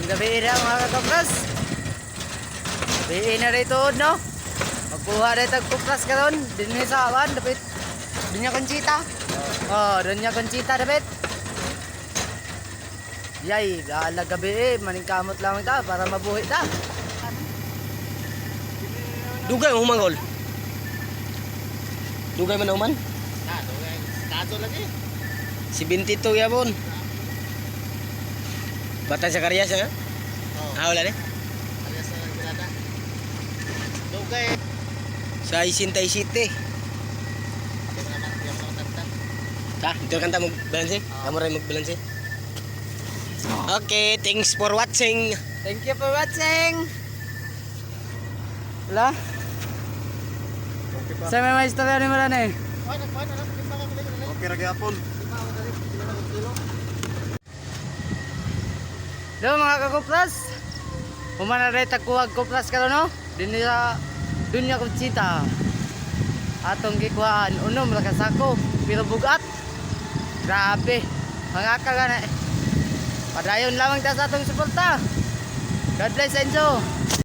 gabi na mga kakupras. Gabi na rito no. Magkuha na itong kupras karon. Din sa awan dapat. Dunya Conchita. Oh, Dunya Conchita dapat. Yay, gala gabi maning kamot lang ta para mabuhi ta. Dugay mo mangol. Dugay man uman. Dugay. Kaso lagi. Si 22 yapon. Batan sa karya siya. Oh. Wala ni. Alias na lang ginada. Dugay. Sa Isintay City. Ito na lang. Yung mga tanda. Ta, dito kanta mo balanse. Amo ray magbalanse. Okay, thanks for watching. Thank you for watching. Wala. Sa may istorya ni Maran eh. Ay, nagpahan na lang. Lima ka kulit na lang. Okay ra gyapon. Lima ka kulit. Lima ka kilo. Hello mga kakupras. Humana rin tagkuhag kupras ka no? Dini sa Dunya Conchita. Atong gikuhaan. Unom lakasako. Pero bugat. Grabe. Mga kagana. Padayon lamang ta sa atong suporta. God bless Enzo.